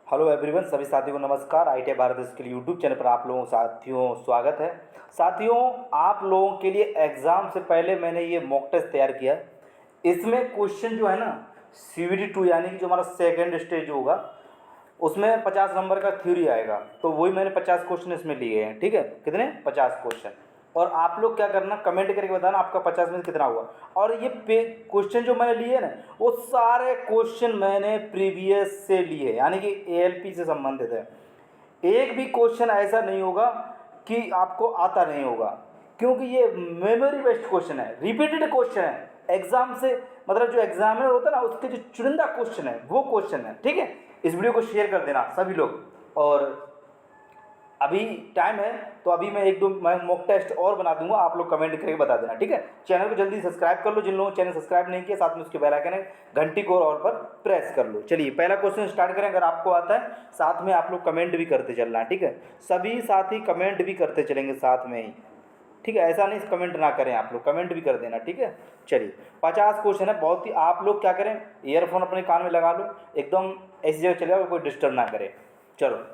Hello everyone, सभी साथियों को नमस्कार। ITI Bharat skill YouTube channel पर आप लोगों साथियों स्वागत है। साथियों, आप लोगों के लिए एग्ज़ाम से पहले मैंने ये मॉक टेस्ट तैयार किया है। इसमें क्वेश्चन जो है ना, CVT 2 यानी कि जो हमारा सेकेंड स्टेज होगा उसमें 50 नंबर का थ्योरी आएगा। तो वही मैंने 50 क्वेश्चन इसमें लिए हैं। ठीक है, कितने? 50 क्वेश्चन। और आप लोग क्या करना, कमेंट करके बताना आपका 50 में से कितना हुआ। और ये क्वेश्चन जो मैंने लिए ना, वो सारे क्वेश्चन मैंने प्रीवियस से लिए, यानी कि ALP से संबंधित है। एक भी क्वेश्चन ऐसा नहीं होगा कि आपको आता नहीं होगा, क्योंकि ये मेमोरी बेस्ड क्वेश्चन है, रिपीटेड क्वेश्चन है। एग्जाम से मतलब जो एग्जामिनर होता है ना, उसके जो चुनिंदा क्वेश्चन है वो क्वेश्चन है। ठीक है, इस वीडियो को शेयर कर देना सभी लोग। और अभी टाइम है तो अभी मैं एक दो मॉक टेस्ट और बना दूंगा, आप लोग कमेंट करके बता देना। ठीक है, चैनल को जल्दी सब्सक्राइब कर लो, जिन लोगों ने चैनल सब्सक्राइब नहीं किया, साथ में उसके बेल आइकन है, घंटी को और पर प्रेस कर लो। चलिए पहला क्वेश्चन स्टार्ट करें। अगर आपको आता है साथ में आप लोग कमेंट भी करते चलना। ठीक है, सभी साथी कमेंट भी करते चलेंगे साथ में ही। ठीक है, ऐसा नहीं कमेंट ना करें, आप लोग कमेंट भी कर देना। ठीक है, चलिए 50 क्वेश्चन है। बहुत ही आप लोग क्या करें, ईयरफोन अपने कान में लगा लो, एकदम ऐसी जगह चले जाओ कोई डिस्टर्ब ना करे। चलो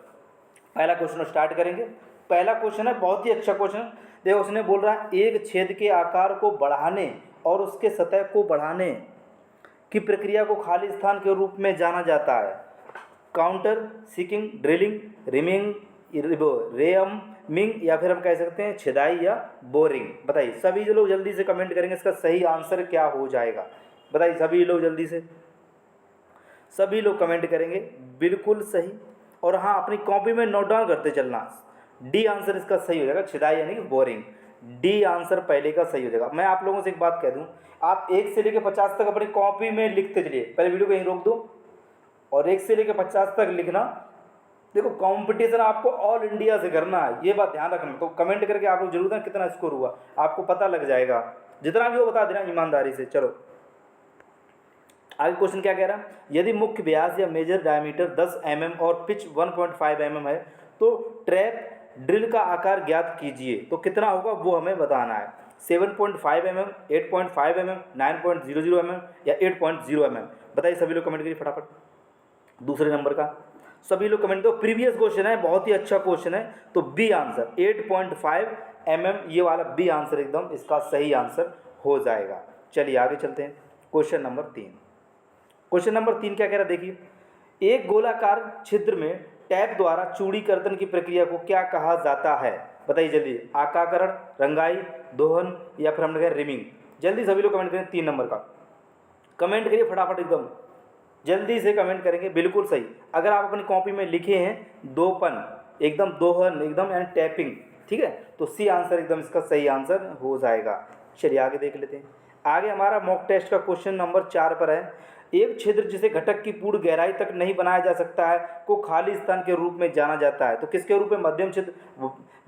पहला क्वेश्चन स्टार्ट करेंगे। पहला क्वेश्चन है बहुत ही अच्छा क्वेश्चन। देखो उसने बोल रहा है, एक छेद के आकार को बढ़ाने और उसके सतह को बढ़ाने की प्रक्रिया को खाली स्थान के रूप में जाना जाता है। काउंटर सिकिंग, ड्रिलिंग, रिमिंग, रेयमिंग, या फिर हम कह सकते हैं छेदाई या बोरिंग। बताइए सभी लोग जल्दी से कमेंट करेंगे, इसका सही आंसर क्या हो जाएगा। बताइए सभी लोग जल्दी से, सभी लोग कमेंट करेंगे बिल्कुल सही। और हाँ, अपनी कॉपी में नोट डाउन करते चलना। डी आंसर इसका सही हो जाएगा, छिदाई यानी कि बोरिंग। डी आंसर पहले का सही हो जाएगा। मैं आप लोगों से एक बात कह दूं, आप 1 से लेकर 50 तक अपनी कॉपी में लिखते चलिए। पहले वीडियो को यहीं रोक दो और 1 से लेकर 50 तक लिखना। देखो कंपटीशन आपको ऑल इंडिया से करना है, ये बात ध्यान रखना। तो कमेंट करके आप लोग जरूर दें कितना स्कोर हुआ, आपको पता लग जाएगा। जितना भी वो बता देना ईमानदारी से। चलो आगे क्वेश्चन क्या कह रहा है, यदि मुख्य व्यास या मेजर डायमीटर 10 mm और पिच 1.5 mm है तो ट्रैप ड्रिल का आकार ज्ञात कीजिए। तो कितना होगा वो हमें बताना है। 7.5 mm, 8.5 mm, 9.00 mm या 8.0 mm। बताइए सभी लोग कमेंट करिए फटाफट। दूसरे नंबर का सभी लोग कमेंट दो। प्रीवियस क्वेश्चन है, बहुत ही अच्छा क्वेश्चन है। तो बी आंसर 8.5 mm, ये वाला बी आंसर एकदम इसका सही आंसर हो जाएगा। चलिए आगे चलते हैं। Question number 3। क्वेश्चन नंबर 3 क्या कह रहा है, देखिए एक गोलाकार छिद्र में टैप द्वारा चूड़ीकर्तन की प्रक्रिया को क्या कहा जाता है। बताइए जल्दी, आकाकरण, रंगाई, दोहन या फिर हम कहें रिमिंग। जल्दी सभी लोग कमेंट करें। 3 नंबर का कमेंट करिए फटाफट, एकदम जल्दी से कमेंट करेंगे बिल्कुल सही। अगर आप अपनी कॉपी में लिखे हैं दोपन, एकदम दोहन एकदम यानी टैपिंग। ठीक है, तो सी आंसर एकदम इसका सही आंसर हो जाएगा। चलिए आगे देख लेते हैं। आगे हमारा मॉक टेस्ट का क्वेश्चन नंबर 4 पर है, एक छिद्र जिसे घटक की पूर्ण गहराई तक नहीं बनाया जा सकता है को खाली स्थान के रूप में जाना जाता है। तो किसके रूप में? मध्यम छिद्र,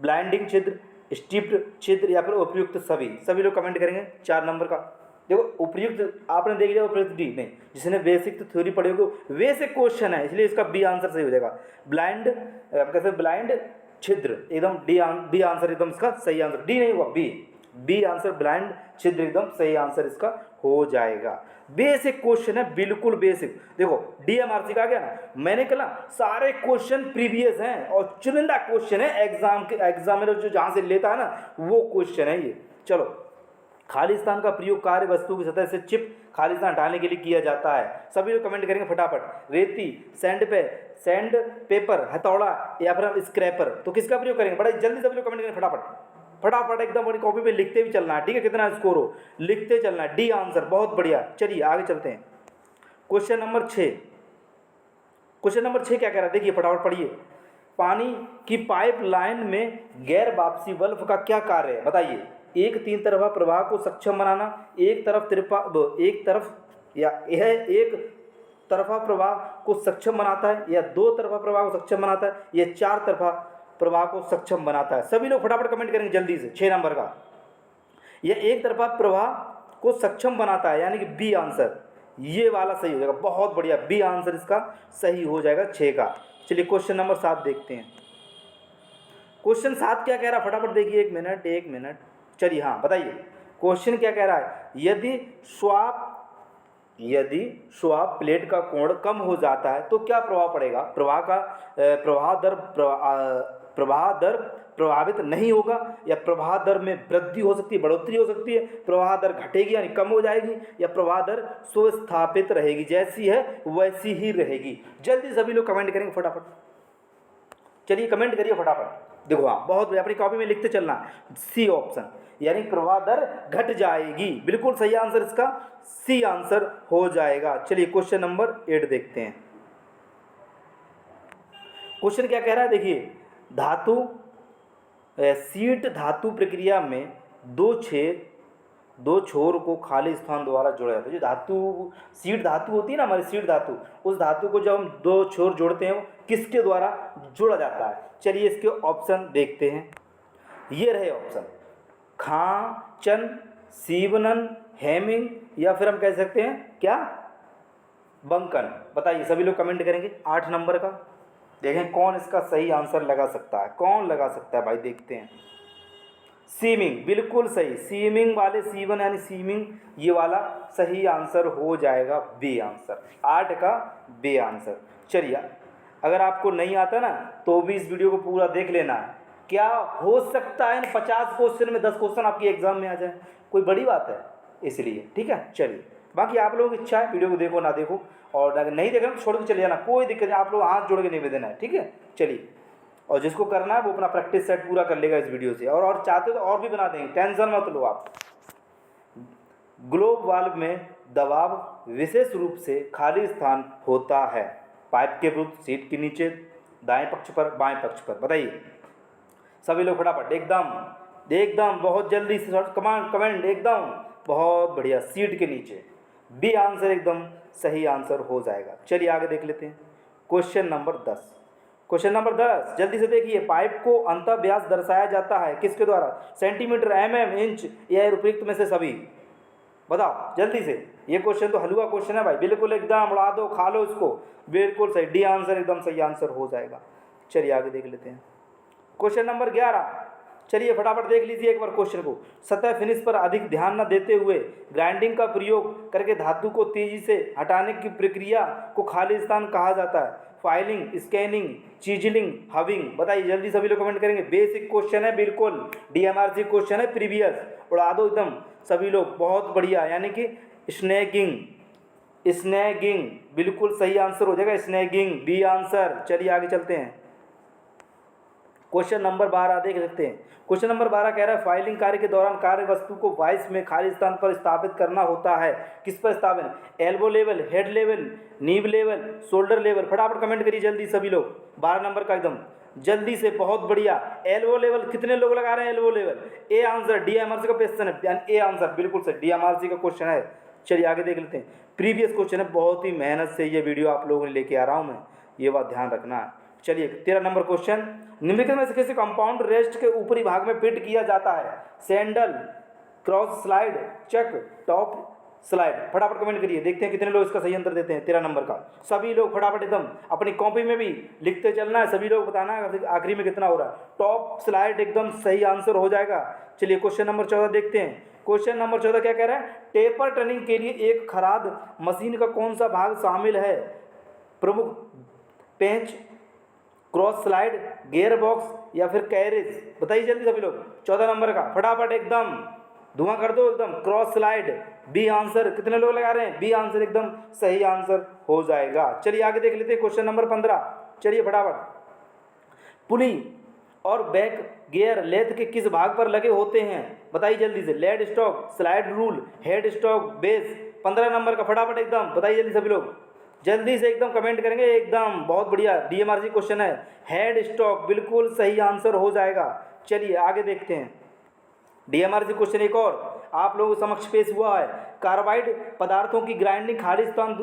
ब्लाइंडिंग छिद्र, स्टीप्ड छिद्र या फिर उपयुक्त। सभी लोग कमेंट करेंगे। 4 नंबर का देखो, उपयुक्त आपने देख लिया, उपयुक्त डी नहीं। जिसने बेसिक तो थ्योरी पढ़ी होगी वैसे क्वेश्चन है, इसलिए इसका बी आंसर सही हो जाएगा। ब्लाइंड कैसे, ब्लाइंड छिद्र एकदम बी आंसर एकदम इसका सही आंसर। डी नहीं हुआ, बी आंसर ब्लाइंड छिद्र एकदम सही आंसर इसका हो जाएगा। बेसिक क्वेश्चन है, बिल्कुल बेसिक। देखो DMRC का गया ना, मैंने कहा सारे क्वेश्चन प्रीवियस हैं और चुनिंदा क्वेश्चन है एग्जामिनर जो जहां से लेता है ना वो क्वेश्चन है ये। चलो, खाली स्थान का प्रयोग कार्य वस्तु की सतह से चिप खाली स्थान हटाने के लिए किया जाता है। सभी लोग कमेंट करेंगे फटाफट। रेती, सैंड पेपर, हथौड़ा या फिर हम स्क्रैपर। तो किसका प्रयोग करेंगे? बड़ा जल्दी सभी लोग कमेंट करेंगे फटाफट एकदम अपनी कॉपी पे लिखते भी चलना है। ठीक है, कितना स्कोर हो लिखते चलना है। डी आंसर, बहुत बढ़िया। चलिए आगे चलते हैं। Question number 6। क्वेश्चन नंबर 6 क्या कह रहा है, देखिए फटाफट पढ़िए। पानी की पाइप लाइन में गैर वापसी वाल्व का क्या कार्य है? बताइए। एक 3 तरफा प्रवाह को सक्षम बनाना, एक तरफा प्रवाह को सक्षम बनाता है, या 2 तरफा प्रवाह को सक्षम बनाता है, या 4 तरफा प्रवाह को सक्षम बनाता है। सभी लोग फटाफट कमेंट करेंगे जल्दी से। 6 नंबर का यह एक तरफा प्रवाह को सक्षम बनाता है, यानी कि बी आंसर ये वाला सही हो जाएगा। बहुत बढ़िया, बी आंसर इसका सही हो जाएगा 6 का। चलिए क्वेश्चन नंबर 7 देखते हैं। क्वेश्चन 7 क्या कह रहा है, फटाफट देखिए। एक मिनट चलिए, हाँ बताइए क्वेश्चन क्या कह रहा है। यदि स्वाप यदि स्वाब प्लेट का कोण कम हो जाता है तो क्या प्रभाव पड़ेगा? प्रवाह दर प्रभावित नहीं होगा, या प्रवाह दर में वृद्धि हो सकती है, बढ़ोतरी हो सकती है, प्रवाह दर घटेगी यानी कम हो जाएगी, या प्रवाह दर सुस्थापित रहेगी, जैसी है वैसी ही रहेगी? जल्दी सभी लोग कमेंट करेंगे फटाफट। चलिए कमेंट करिए फटाफट। देखो हाँ, बहुत बढ़िया, अपनी कॉपी में लिखते चलना। सी ऑप्शन यानी प्रवाह दर घट जाएगी, बिल्कुल सही आंसर इसका सी आंसर हो जाएगा। चलिए क्वेश्चन नंबर 8 देखते हैं। क्वेश्चन क्या कह रहा है, देखिए धातु शीट धातु प्रक्रिया में दो छोर को खाली स्थान द्वारा जोड़ा जाता है। जो धातु शीट धातु होती है ना हमारी शीट धातु, उस धातु को जब हम दो छोर जोड़ते हैं किसके द्वारा जोड़ा जाता है? चलिए इसके ऑप्शन देखते हैं। ये रहे ऑप्शन, खांचन, सीवनन, हेमिंग, या फिर हम कह सकते हैं क्या, बंकन। बताइए सभी लोग कमेंट करेंगे 8 नंबर का। देखें कौन इसका सही आंसर लगा सकता है, कौन लगा सकता है भाई, देखते हैं। सीमिंग, बिल्कुल सही, सीमिंग वाले सीवन यानी सीमिंग, ये वाला सही आंसर हो जाएगा बी आंसर, 8 का बी आंसर। चलिए अगर आपको नहीं आता ना तो भी इस वीडियो को पूरा देख लेना है। क्या हो सकता है इन 50 क्वेश्चन में 10 क्वेश्चन आपकी एग्जाम में आ जाए, कोई बड़ी बात है, इसलिए ठीक है। चलिए बाकी आप लोगों की इच्छा है, वीडियो को देखो ना देखो, और अगर नहीं देखना तो छोड़ के चले जाना, कोई दिक्कत नहीं, आप लोग हाथ जोड़ के निवेदन है, ठीक है। चलिए, और जिसको करना है वो अपना प्रैक्टिस सेट पूरा कर लेगा इस वीडियो से, और चाहते तो और भी बना देंगे, टेंशन मत लो आप। ग्लोब वाल्व में दबाव विशेष रूप से खाली स्थान होता है, पाइप के विरुद्ध, सीट के नीचे, दाएं पक्ष पर, बाएं पक्ष पर। बताइए सभी लोग फटाफट, एकदम एकदम बहुत जल्दी से कमेंट, एकदम बहुत बढ़िया, सीट के नीचे, बी आंसर एकदम सही आंसर हो जाएगा। चलिए आगे देख लेते हैं क्वेश्चन नंबर 10। क्वेश्चन नंबर 10 जल्दी से देखिए, पाइप को अंतः व्यास दर्शाया जाता है किसके द्वारा? सेंटीमीटर, एमएम, इंच, या उपयुक्त में से सभी? बताओ जल्दी से, ये क्वेश्चन तो हलवा क्वेश्चन है भाई, बिल्कुल एकदम उड़ा दो, खा लो इसको, बिल्कुल सही, डी आंसर एकदम सही आंसर हो जाएगा। चलिए आगे देख लेते हैं क्वेश्चन नंबर 11। चलिए फटाफट देख लीजिए एक बार क्वेश्चन को। सतह फिनिश पर अधिक ध्यान न देते हुए ग्राइंडिंग का प्रयोग करके धातु को तेजी से हटाने की प्रक्रिया को खाली स्थान कहा जाता है? Filing, scanning, chiselling, halving. बताइए जल्दी सभी लोग कमेंट करेंगे। बेसिक क्वेश्चन है, बिल्कुल डीएमआरसी क्वेश्चन है, प्रीवियस, उड़ा दो एकदम सभी लोग, बहुत बढ़िया। यानी कि स्नैगिंग, स्नैगिंग बिल्कुल सही आंसर हो जाएगा, स्नैगिंग बी आंसर। चलिए आगे चलते हैं क्वेश्चन नंबर 12 देख सकते हैं। क्वेश्चन नंबर 12 कह रहा है फाइलिंग कार्य के दौरान कार्य वस्तु को वाइस में खाली स्थान पर स्थापित करना होता है, किस पर स्थापित? एल्बो लेवल, हेड लेवल, नीव लेवल, शोल्डर लेवल। फटाफट कमेंट करिए जल्दी सभी लोग, 12 नंबर का एकदम जल्दी से, बहुत बढ़िया। एल्बो लेवल कितने लोग लगा रहे हैं? Elbow level A answer, DMRC का क्वेश्चन है, ए आंसर बिल्कुल सही, डीएमआरसी का क्वेश्चन है। चलिए आगे देख लेते हैं, प्रीवियस क्वेश्चन है, बहुत ही मेहनत से ये वीडियो आप लोगों ने लेके आ रहा हूँ मैं, ये बात ध्यान रखना है। चलिए 13 नंबर क्वेश्चन, निम्नलिखित में से किसी कंपाउंड रेस्ट के ऊपरी भाग में फिट किया जाता है? सैंडल, क्रॉस स्लाइड, चक, टॉप स्लाइड। फटाफट कमेंट करिए, देखते हैं कितने लोग इसका सही आंसर देते हैं 13 नंबर का। सभी लोग फटाफट एकदम अपनी कॉपी में भी लिखते चलना है, सभी लोग बताना है आखिरी में कितना हो रहा है। टॉप स्लाइड एकदम सही आंसर हो जाएगा। चलिए क्वेश्चन नंबर 14 देखते हैं। क्वेश्चन नंबर 14 क्या कह रहा है? टेपर टर्निंग के लिए एक खराद मशीन का कौन सा भाग शामिल है? प्रमुख पेंच, क्रॉस स्लाइड, गियर बॉक्स, या फिर कैरेज। बताइए जल्दी सभी लोग, 14 नंबर का फटाफट एकदम धुआं कर दो एकदम, क्रॉस स्लाइड बी आंसर। कितने लोग लगा रहे हैं? बी आंसर एकदम सही आंसर हो जाएगा। चलिए आगे देख लेते हैं क्वेश्चन नंबर 15। चलिए फटाफट, पुली और बैक गियर लेथ के किस भाग पर लगे होते हैं? बताइए जल्दी से, lead stock, slide rule, head stock, base. 15 number का फटाफट एकदम बताइए जल्दी सभी लोग, जल्दी से एकदम कमेंट करेंगे एकदम, बहुत बढ़िया, डीएमआरसी क्वेश्चन है, हेड स्टॉक बिल्कुल सही आंसर हो जाएगा। चलिए आगे देखते हैं डीएमआरसी क्वेश्चन एक और आप लोगों के समक्ष पेश हुआ है। कार्बाइड पदार्थों की ग्राइंडिंग खाली स्थान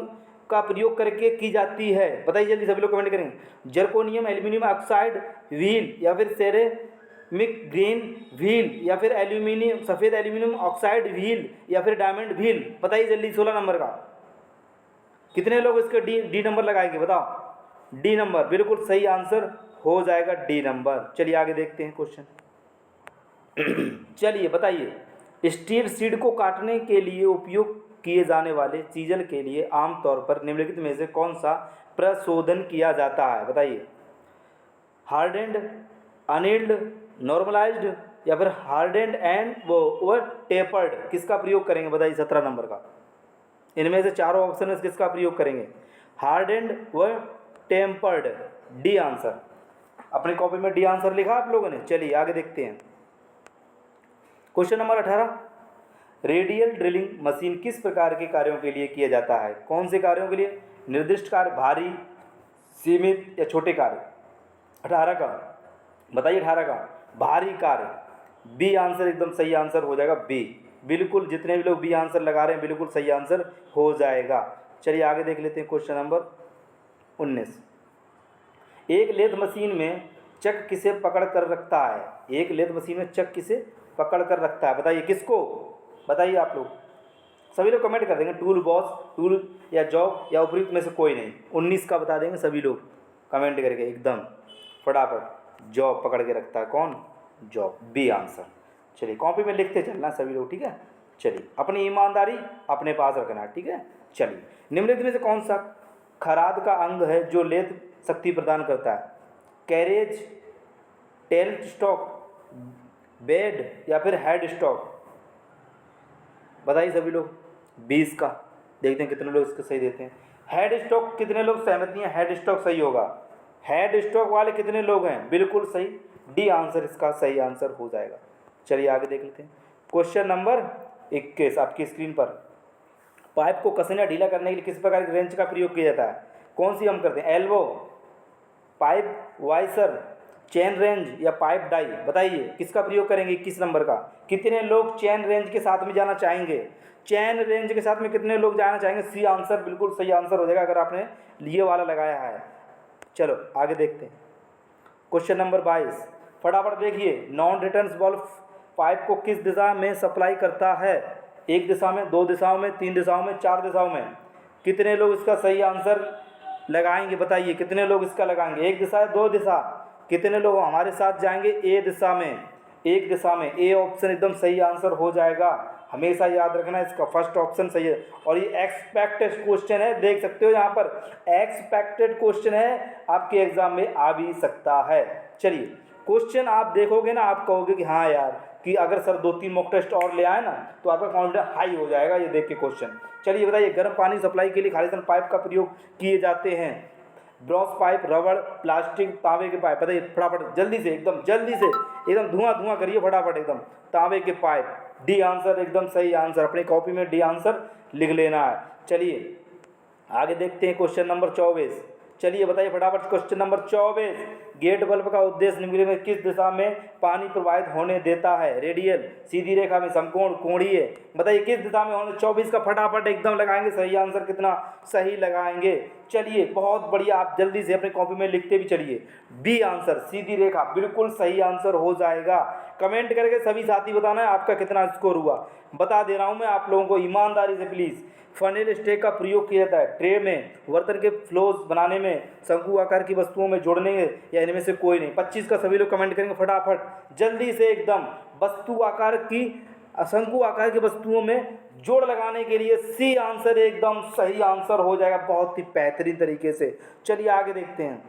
का प्रयोग करके की जाती है? बताइए जल्दी सभी लोग कमेंट करेंगे। जर्कोनियम, एल्यूमिनियम ऑक्साइड व्हील, या फिर सेरेमिक ग्रेन व्हील, या फिर एल्यूमिनियम, सफ़ेद एल्यूमिनियम ऑक्साइड व्हील, या फिर डायमंड व्हील। बताइए जल्दी 16 नंबर का कितने लोग इसके डी नंबर लगाएंगे? बताओ, डी नंबर बिल्कुल सही आंसर हो जाएगा, डी नंबर। चलिए आगे देखते हैं क्वेश्चन। चलिए बताइए, स्टील सीड को काटने के लिए उपयोग किए जाने वाले चीजल के लिए आमतौर पर निम्नलिखित में से कौन सा प्रशोधन किया जाता है? बताइए। हार्डेंड, अनिल्ड, नॉर्मलाइज्ड या फिर हार्डेंड एंड वो टेपर्ड, किसका प्रयोग करेंगे? बताइए 17 नंबर का। इनमें से चारों ऑप्शन में किसका प्रयोग करेंगे? हार्डेंड व टेम्पर्ड, डी आंसर। अपनी कॉपी में डी आंसर लिखा आप लोगों ने? चलिए आगे देखते हैं। Question number 18, radial drilling machine किस प्रकार के कार्यों के लिए किया जाता है? कौन से कार्यों के लिए? निर्दिष्ट कार्य, भारी, सीमित या छोटे कार्य? 18 का बताइए। 18 का भारी कार्य, बी आंसर एकदम सही आंसर हो जाएगा, बी। बिल्कुल जितने भी लोग बी आंसर लगा रहे हैं बिल्कुल सही आंसर हो जाएगा। चलिए आगे देख लेते हैं क्वेश्चन नंबर 19, एक लेथ मशीन में चक किसे पकड़ कर रखता है? एक लेथ मशीन में चक किसे पकड़ कर रखता है? बताइए किसको? बताइए आप लोग, सभी लोग कमेंट कर देंगे। टूल बॉक्स, टूल या जॉब या उपयुक्त में से कोई नहीं। 19 का बता देंगे सभी लोग कमेंट करके एकदम फटाफट। जॉब पकड़ के रखता है कौन? Job, B answer. चलिए कॉपी में लिखते चलना सभी लोग, ठीक है। चलिए अपनी ईमानदारी अपने पास रखना, ठीक है। चलिए निम्नलिखित में से कौन सा खराद का अंग है जो लेथ शक्ति प्रदान करता है? कैरेज, टेल स्टॉक, बेड या फिर हेड स्टॉक? बताइए सभी लोग। 20 का देखते हैं कितने लोग इसको सही देते हैं। हेड स्टॉक कितने लोग सहमत नहीं है? हेड स्टॉक सही होगा। हेड स्टॉक वाले कितने लोग हैं? बिल्कुल सही, डी आंसर इसका सही आंसर हो जाएगा। चलिए आगे देख लेते हैं। क्वेश्चन नंबर 21 आपकी स्क्रीन पर, पाइप को कसने या ढीला करने के लिए किस प्रकार की रेंच का प्रयोग किया जाता है? कौन सी हम करते हैं? एल्बो, पाइप वाइसर, चेन रेंज या पाइप डाई? बताइए किसका प्रयोग करेंगे? 21 नंबर का। कितने लोग चेन रेंज के साथ में जाना चाहेंगे? चेन रेंज के साथ में कितने लोग जाना चाहेंगे? सी आंसर बिल्कुल सही आंसर हो जाएगा अगर आपने ये वाला लगाया है। चलो आगे देखते हैं। क्वेश्चन नंबर 22, फटाफट देखिए। नॉन रिटर्न बॉल पाइप को किस दिशा में सप्लाई करता है? एक दिशा में, दो दिशाओं में, तीन दिशाओं में, चार दिशाओं में? कितने लोग इसका सही आंसर लगाएंगे? बताइए कितने लोग इसका लगाएंगे? एक दिशा है, दो दिशा? कितने लोग हमारे साथ जाएंगे? ए दिशा में, एक दिशा में। ए ऑप्शन एकदम सही आंसर हो जाएगा। हमेशा याद रखना इसका फर्स्ट ऑप्शन सही है। और ये एक्सपेक्टेड क्वेश्चन है, देख सकते हो यहाँ पर एक्सपेक्टेड क्वेश्चन है, आपके एग्जाम में आ भी सकता है। चलिए क्वेश्चन आप देखोगे ना, आप कहोगे कि हाँ यार, कि अगर सर 2-3 मॉक टेस्ट और ले आए ना तो आपका कॉन्फिडेंस हाई हो जाएगा ये देख के क्वेश्चन। चलिए बताइए, गर्म पानी सप्लाई के लिए खालिस्तान पाइप का प्रयोग किए जाते हैं? ब्रॉस पाइप, रबड़, प्लास्टिक, तांबे के पाइप? बताइए फटाफट जल्दी से, एकदम जल्दी से, एकदम धुआं करिए फटाफट एकदम। तांबे के पाइप, डी आंसर एकदम सही आंसर। अपनी कॉपी में डी आंसर लिख लेना है। चलिए आगे देखते हैं क्वेश्चन नंबर 24। चलिए बताइए फटाफट क्वेश्चन नंबर 24, गेट बल्ब का उद्देश्य निम्नलिखित में किस दिशा में पानी प्रवाहित होने देता है? रेडियल, सीधी रेखा में, समकोण, कोणीय? बताइए किस दिशा में होने? 24 का फटाफट एकदम लगाएंगे सही आंसर। कितना सही लगाएंगे? चलिए बहुत बढ़िया, आप जल्दी से अपनी कॉपी में लिखते भी चलिए। बी आंसर, सीधी रेखा, बिल्कुल सही आंसर हो जाएगा। कमेंट करके सभी साथी बताना है आपका कितना स्कोर हुआ। बता दे रहा हूँ मैं आप लोगों को ईमानदारी से प्लीज़। फनेल स्टेक का प्रयोग किया जाता है ट्रे में, बर्तन के फ्लोज बनाने में, शंकु आकार की वस्तुओं में जोड़ने या इनमें से कोई नहीं? 25 का सभी लोग कमेंट करेंगे फटाफट जल्दी से एकदम। वस्तु आकार की, शंकु आकार की वस्तुओं में जोड़ लगाने के लिए सी आंसर एकदम सही आंसर हो जाएगा, बहुत ही बेहतरीन तरीके से। चलिए आगे देखते हैं।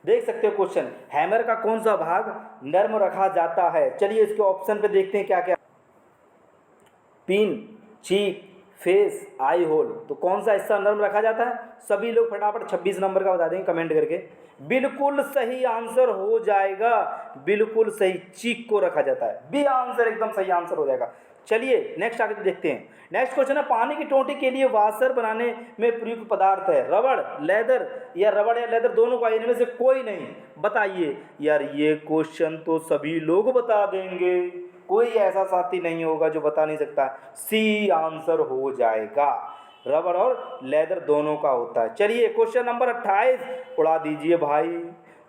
देख सकते हो क्वेश्चन, हैमर का कौन सा भाग नर्म रखा जाता है? चलिए इसके ऑप्शन पे देखते हैं क्या क्या। पिन, चीक, फेस, आई होल, तो कौन सा हिस्सा नर्म रखा जाता है? सभी लोग फटाफट 26 नंबर का बता देंगे कमेंट करके। बिल्कुल सही आंसर हो जाएगा, बिल्कुल सही, चीक को रखा जाता है। बी आंसर एकदम सही आंसर हो जाएगा। चलिए नेक्स्ट आगे देखते हैं। नेक्स्ट क्वेश्चन है, पानी की टोंटी के लिए वाशर बनाने में प्रयुक्त पदार्थ है? रबड़, लेदर या रबड़ या लेदर दोनों का, इनमें से कोई नहीं? बताइए यार, ये क्वेश्चन तो सभी लोग बता देंगे, कोई ऐसा साथी नहीं होगा जो बता नहीं सकता। सी आंसर हो जाएगा, रबर और लेदर दोनों का होता है। चलिए क्वेश्चन नंबर 28 उड़ा दीजिए भाई,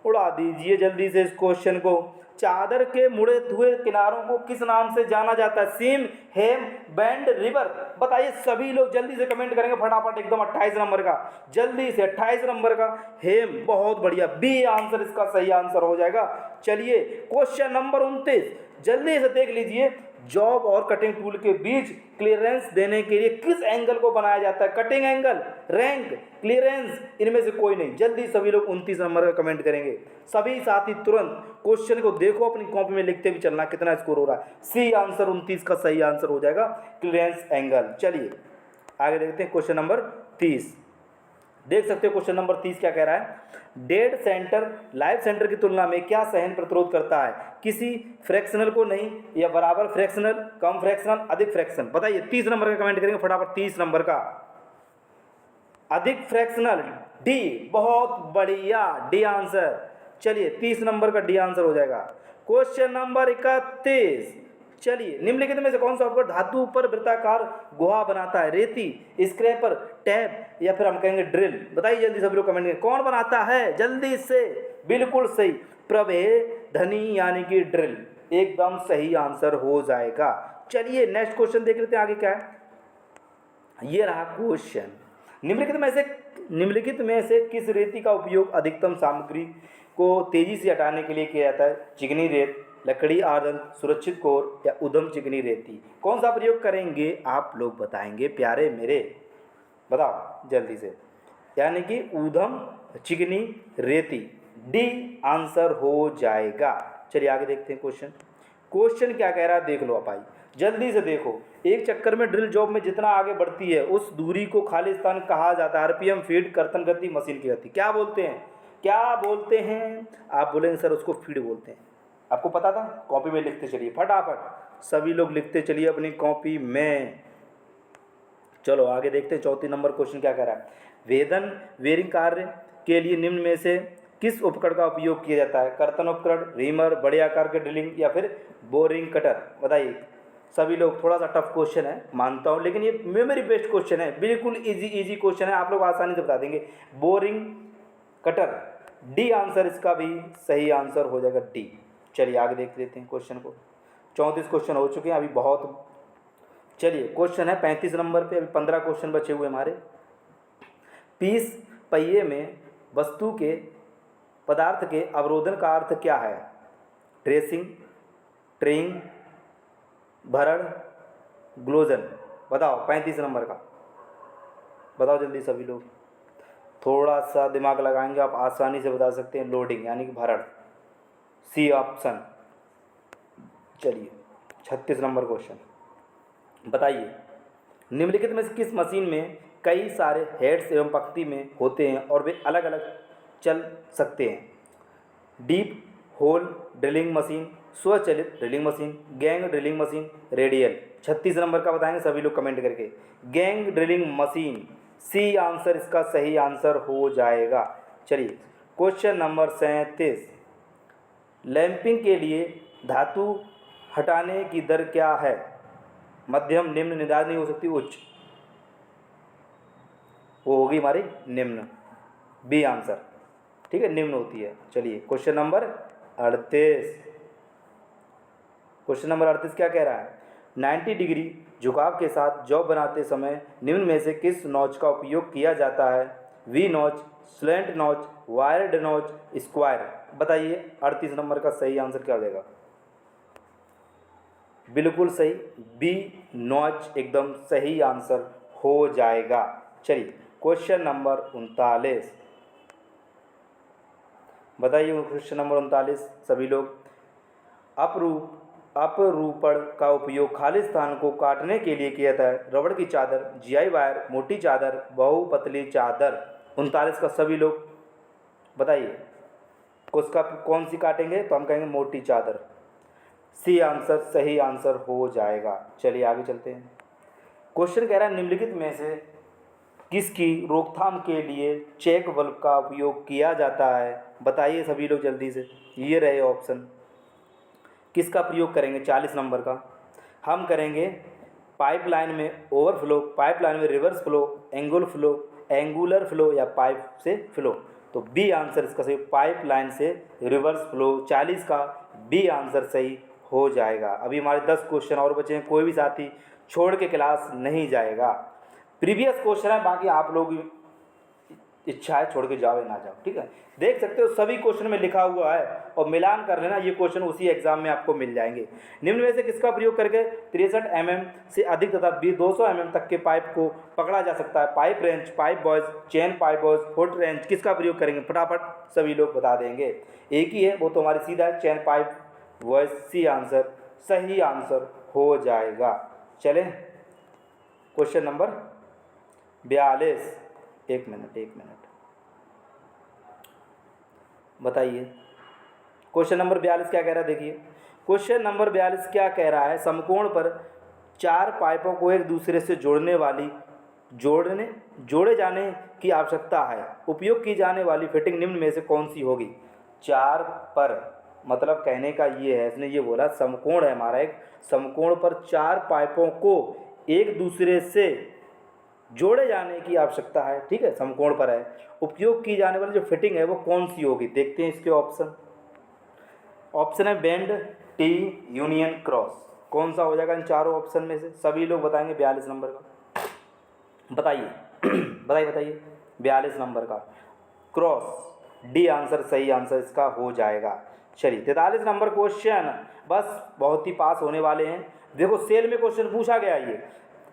उड़ा दीजिए जल्दी से इस क्वेश्चन को। चादर के मुड़े हुए किनारों को किस नाम से जाना जाता है? सीम, हेम, बैंड, रिवर? बताइए सभी लोग जल्दी से कमेंट करेंगे फटाफट एकदम। 28 नंबर का जल्दी से, 28 नंबर का हेम, बहुत बढ़िया, बी आंसर इसका सही आंसर हो जाएगा। चलिए क्वेश्चन नंबर 29 जल्दी से देख लीजिए। जॉब और कटिंग टूल के बीच क्लियरेंस देने के लिए किस एंगल को बनाया जाता है? कटिंग एंगल, रैंक, क्लियरेंस, इनमें से कोई नहीं। जल्दी सभी लोग 29 नंबर का कमेंट करेंगे। सभी साथी तुरंत क्वेश्चन को देखो, अपनी कॉपी में लिखते भी चलना कितना स्कोर हो रहा है। सी आंसर 29 का सही आंसर हो जाएगा क्लियरेंस एंगल। चलिए आगे देखते हैं क्वेश्चन नंबर 30। देख सकते हो क्वेश्चन नंबर 30 क्या कह रहा है? डेड सेंटर लाइव सेंटर की तुलना में क्या सहन प्रतिरोध करता है? किसी फ्रैक्शनल को नहीं, या बराबर फ्रैक्शनल, कम फ्रैक्शनल, अधिक फ्रैक्शनल। बताइए 30 नंबर का कमेंट करेंगे फटाफट। 30 नंबर का अधिक फ्रैक्शनल, डी, बहुत बढ़िया, डी आंसर। चलिए 30 नंबर का डी आंसर हो जाएगा। Question number 31। चलिए निम्नलिखित में से कौन सा उपकरण धातु पर वृत्ताकार गुहा बनाता है? रेती, स्क्रैपर, टैप, या फिर हम कहेंगे ड्रिल। बताइए जल्दी सभी लोग कमेंट करें, कौन बनाता है? जल्दी से, बिल्कुल सही, प्रभेदनी यानी कि ड्रिल, एकदम सही आंसर हो जाएगा। चलिए नेक्स्ट क्वेश्चन देख लेते हैं आगे क्या है। ये रहा क्वेश्चन। निम्नलिखित में से किस रेती का उपयोग अधिकतम सामग्री को तेजी से हटाने के लिए किया जाता है? चिकनी रेत, लकड़ी आर्द्र, सुरक्षित कोर, या उधम चिकनी रेती। कौन सा प्रयोग करेंगे आप लोग बताएंगे प्यारे मेरे? बताओ जल्दी से। यानी कि उधम चिकनी रेती, डी आंसर हो जाएगा। चलिए आगे देखते हैं क्वेश्चन। क्वेश्चन क्या कह रहा है देख लो आप भाई, जल्दी से देखो। एक चक्कर में ड्रिल जॉब में जितना आगे बढ़ती है उस दूरी को खालिस्तान कहा जाता है। आरपीएम, फीड, कर्तन गति, मशीन की गति। क्या बोलते हैं? क्या बोलते हैं? आप बोलेंगे सर उसको फीड बोलते हैं। आपको पता था? कॉपी में लिखते चलिए फटाफट, सभी लोग लिखते चलिए अपनी कॉपी में। चलो आगे देखते हैं 34 नंबर क्वेश्चन क्या कह रहा है। वेदन वेरिंग कार्य के लिए निम्न में से किस उपकरण का उपयोग किया जाता है? कर्तन उपकरण, रीमर, बड़े आकार के ड्रिलिंग, या फिर बोरिंग कटर। बताइए सभी लोग। थोड़ा सा टफ क्वेश्चन है मानता हूँ, लेकिन ये मेमोरी बेस्ड क्वेश्चन है, बिल्कुल इजी क्वेश्चन है, आप लोग आसानी से बता देंगे। बोरिंग कटर, डी आंसर इसका भी सही आंसर हो जाएगा, डी। चलिए आगे देख लेते हैं क्वेश्चन को। 34 क्वेश्चन हो चुके हैं अभी बहुत। चलिए क्वेश्चन है 35 नंबर पे, अभी 15 क्वेश्चन बचे हुए हमारे। पीस पहिए में वस्तु के पदार्थ के अवरोधन का अर्थ क्या है? ट्रेसिंग, ट्रेइंग, भरण, ग्लोजन। बताओ 35 नंबर का, बताओ जल्दी सभी लोग। थोड़ा सा दिमाग लगाएंगे आप आसानी से बता सकते हैं। लोडिंग यानी कि भरण, सी ऑप्शन। चलिए 36 नंबर क्वेश्चन, बताइए निम्नलिखित में से किस मशीन में कई सारे हेड्स एवं पंक्ति में होते हैं और वे अलग अलग चल सकते हैं? डीप होल ड्रिलिंग मशीन, स्वचालित drilling machine, gang drilling machine, radial. 36 number का बताएंगे सभी लोग कमेंट करके। Gang drilling machine, C answer इसका सही आंसर हो जाएगा। चलिए क्वेश्चन नंबर 37। लैंपिंग के लिए धातु हटाने की दर क्या है? मध्यम, निम्न, निर्धारित नहीं हो सकती, उच्च। वो होगी हमारी निम्न, बी आंसर। ठीक है, निम्न होती है। चलिए क्वेश्चन नंबर 38। क्वेश्चन नंबर 38 क्या कह रहा है? 90 डिग्री झुकाव के साथ जॉब बनाते समय निम्न में से किस नॉच का उपयोग किया जाता है? V notch, slant notch, wired notch, square. बताइए 38 नंबर का सही आंसर क्या हो जाएगा? बिल्कुल सही, बी नॉच एकदम सही आंसर हो जाएगा। चलिए क्वेश्चन नंबर 39, बताइए क्वेश्चन नंबर 39 सभी लोग। अपरूपण का उपयोग खाली स्थान को काटने के लिए किया जाता है? रबड़ की चादर, जीआई वायर, मोटी चादर, बहु पतली चादर। 39 का सभी लोग बताइए उसका कौन सी काटेंगे? तो हम कहेंगे मोटी चादर, सी आंसर सही आंसर हो जाएगा। चलिए आगे चलते हैं। क्वेश्चन कह रहा है निम्नलिखित में से किसकी रोकथाम के लिए चेक बल्ब का उपयोग किया जाता है? बताइए सभी लोग जल्दी से। ये रहे ऑप्शन, किसका प्रयोग करेंगे? 40 नंबर का हम करेंगे पाइपलाइन में ओवरफ्लो, पाइपलाइन में रिवर्स फ्लो, एंगुलर फ्लो, या पाइप से फ्लो। तो बी आंसर इसका सही, पाइपलाइन से रिवर्स फ्लो। 40 का बी आंसर सही हो जाएगा। अभी हमारे 10 क्वेश्चन और बचे हैं, कोई भी साथी छोड़ के क्लास नहीं जाएगा। प्रीवियस क्वेश्चन है, बाकी आप लोग इच्छा है छोड़ के जाओ या ना जाओ, ठीक है। देख सकते हो सभी क्वेश्चन में लिखा हुआ है और मिलान कर लेना, ये क्वेश्चन उसी एग्जाम में आपको मिल जाएंगे। निम्न में से किसका प्रयोग करके 63 mm से अधिक तथा 200 mm तक के पाइप को पकड़ा जा सकता है? Pipe wrench, pipe vice, chain pipe vice, foot wrench, किसका प्रयोग करेंगे? फटाफट सभी लोग बता देंगे। एक ही है, वो तो हमारी सीधा है, chain pipe vice. C answer सही आंसर हो जाएगा। चलें क्वेश्चन नंबर 42। एक मिनट बताइए क्वेश्चन नंबर 42 क्या कह रहा है। देखिए क्वेश्चन नंबर 42 क्या कह रहा है। समकोण पर 4 पाइपों को एक दूसरे से जोड़े जाने की आवश्यकता है। उपयोग की जाने वाली फिटिंग निम्न में से कौन सी होगी? 4 पर मतलब कहने का ये है, इसने ये बोला समकोण है हमारा एक, समकोण पर 4 पाइपों को एक दूसरे से जोड़े जाने की आवश्यकता है, ठीक है, समकोण पर है। उपयोग की जाने वाली जो फिटिंग है वो कौन सी होगी? देखते हैं इसके ऑप्शन। ऑप्शन है बेंड, टी, यूनियन, क्रॉस। कौन सा हो जाएगा इन चारों ऑप्शन में से? सभी लोग बताएंगे 42 नंबर का। बताइए बताइए 42 नंबर का क्रॉस। डी आंसर सही आंसर इसका हो जाएगा। चलिए 43 नंबर क्वेश्चन, बस बहुत ही पास होने वाले हैं। देखो सेल में क्वेश्चन पूछा गया ये,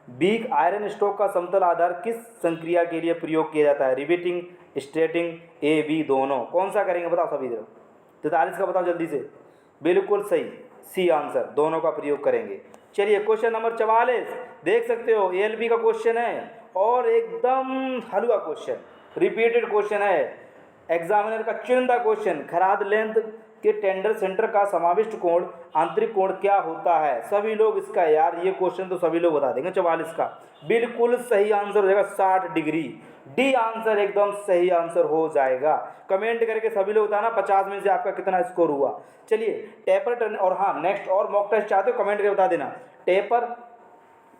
वीक आयरन स्टॉक का समतल आधार किस संक्रिया के लिए प्रयोग किया जाता है? रिवेटिंग, स्ट्रेटिंग, ए बी दोनों। कौन सा करेंगे बताओ सभी लोग? 43 का बताओ जल्दी से। बिल्कुल सही, सी आंसर, दोनों का प्रयोग करेंगे। चलिए क्वेश्चन नंबर 44 देख सकते हो, एएलबी का क्वेश्चन है और एकदम हलवा क्वेश्चन, रिपीटेड क्वेश्चन है, एग्जामिनर का चुनिंदा क्वेश्चन। खराद लेंथ के टेंडर सेंटर का समाविष्ट कोण आंतरिक कोण क्या होता है? सभी लोग इसका, यार ये क्वेश्चन तो सभी लोग बता देंगे। 44 का बिल्कुल सही आंसर हो जाएगा 60 डिग्री। डी आंसर एकदम सही आंसर हो जाएगा। कमेंट करके सभी लोग बताना 50 में से आपका कितना स्कोर हुआ। चलिए टेपर टर्न, और हाँ नेक्स्ट और मॉक टेस्ट चाहते हो कमेंट करके बता देना। टेपर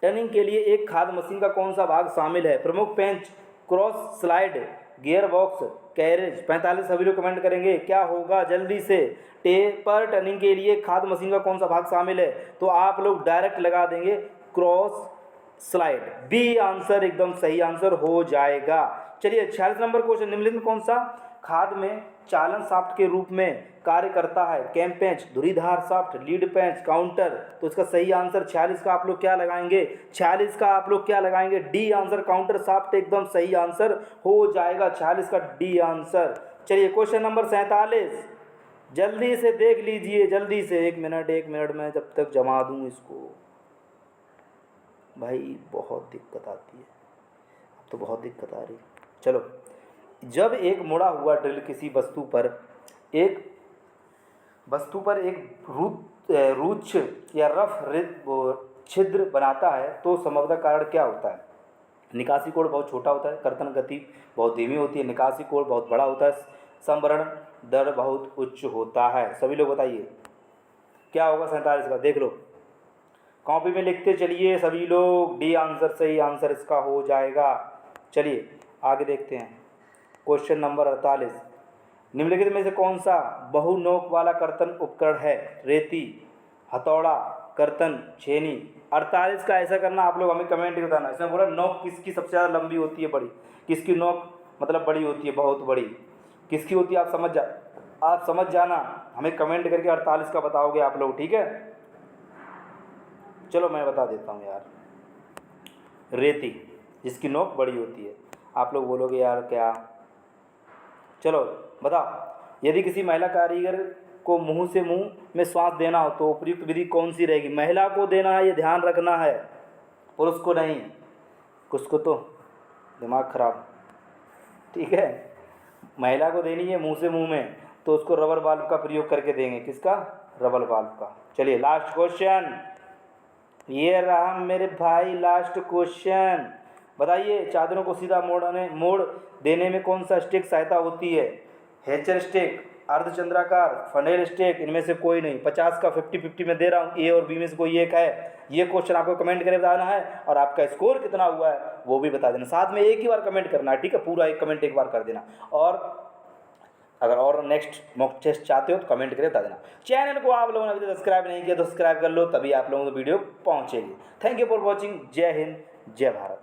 टर्निंग के लिए एक खाद मशीन का कौन सा भाग शामिल है? प्रमुख पेंच, cross slide, gear box, carriage. 45 सभी लोग कमेंट करेंगे, क्या होगा जल्दी से। टेपर टर्निंग के लिए खाद मशीन का कौन सा भाग शामिल है? तो आप लोग डायरेक्ट लगा देंगे क्रॉस स्लाइड। बी आंसर एकदम सही आंसर हो जाएगा। चलिए 46 नंबर क्वेश्चन, निम्नलिखित में कौन सा खाद में चालन शाफ्ट के रूप में कार्य करता है? कैम पेंच, धुरीधार शाफ्ट, लीड पेंच, काउंटर। तो इसका सही आंसर 46 का आप लोग क्या लगाएंगे? 46 का आप लोग क्या लगाएंगे? डी आंसर, काउंटर शाफ्ट एकदम सही आंसर हो जाएगा। 46 का डी आंसर। चलिए क्वेश्चन नंबर 47 जल्दी से देख लीजिए, जल्दी से। एक मिनट में जब तक जमा दूं इसको, भाई बहुत दिक्कत आती है, अब तो बहुत दिक्कत आ रही है। चलो, जब एक मुड़ा हुआ ड्रिल किसी वस्तु पर एक रुक्ष या रफ छिद्र बनाता है तो संभवतः कारण क्या होता है? निकासी कोण बहुत छोटा होता है, कर्तन गति बहुत धीमी होती है, निकासी कोण बहुत बड़ा होता है, संवरण दर बहुत उच्च होता है। सभी लोग बताइए क्या होगा 47 का? देख लो, कॉपी में लिखते चलिए सभी लोग। डी आंसर सही आंसर इसका हो जाएगा। चलिए आगे देखते हैं क्वेश्चन नंबर 48, निम्नलिखित में से कौन सा बहु नोक वाला कर्तन उपकरण है? रेती, हथौड़ा, कर्तन, छेनी। 48 का ऐसा करना, आप लोग हमें कमेंट में बताना। इसमें बोला नोक किसकी सबसे ज़्यादा लंबी होती है, बड़ी, किसकी नोक मतलब बड़ी होती है, बहुत बड़ी, किसकी होती है? आप समझ जाना, हमें कमेंट करके 48 का बताओगे आप लोग, ठीक है। चलो मैं बता देता हूँ यार, रेती जिसकी नोक बड़ी होती है। आप लोग बोलोगे यार क्या? चलो बताओ, यदि किसी महिला कारीगर को मुंह से मुंह में श्वास देना हो तो उपयुक्त विधि कौन सी रहेगी? महिला को देना है, ये ध्यान रखना है, पुरुष को नहीं। कुछ को तो दिमाग खराब, ठीक है। महिला को देनी है मुंह से मुंह में, तो उसको रबर बाल्ब का प्रयोग करके देंगे। किसका? रबर बाल्ब का। चलिए लास्ट क्वेश्चन, ये रहा मेरे भाई लास्ट क्वेश्चन। बताइए चादरों को सीधा मोड़ देने में कौन सा स्टिक सहायता होती है? हेचर स्टिक, अर्धचंद्राकार, फनेल स्टिक, इनमें से कोई नहीं। 50 का 50-50 में दे रहा हूँ, ए और बी में से कोई एक है। ये क्वेश्चन आपको कमेंट करके बताना है और आपका स्कोर कितना हुआ है वो भी बता देना। साथ में एक ही बार कमेंट करना है, ठीक है, पूरा एक कमेंट एक बार कर देना। और अगर और नेक्स्ट मॉक टेस्ट चाहते हो तो कमेंट करके बता देना। चैनल को आप लोगों ने अभी तक सब्सक्राइब नहीं किया तो सब्सक्राइब कर लो, तभी आप लोगों को वीडियो पहुंचेगी। Thank you for watching. जय हिंद, जय भारत।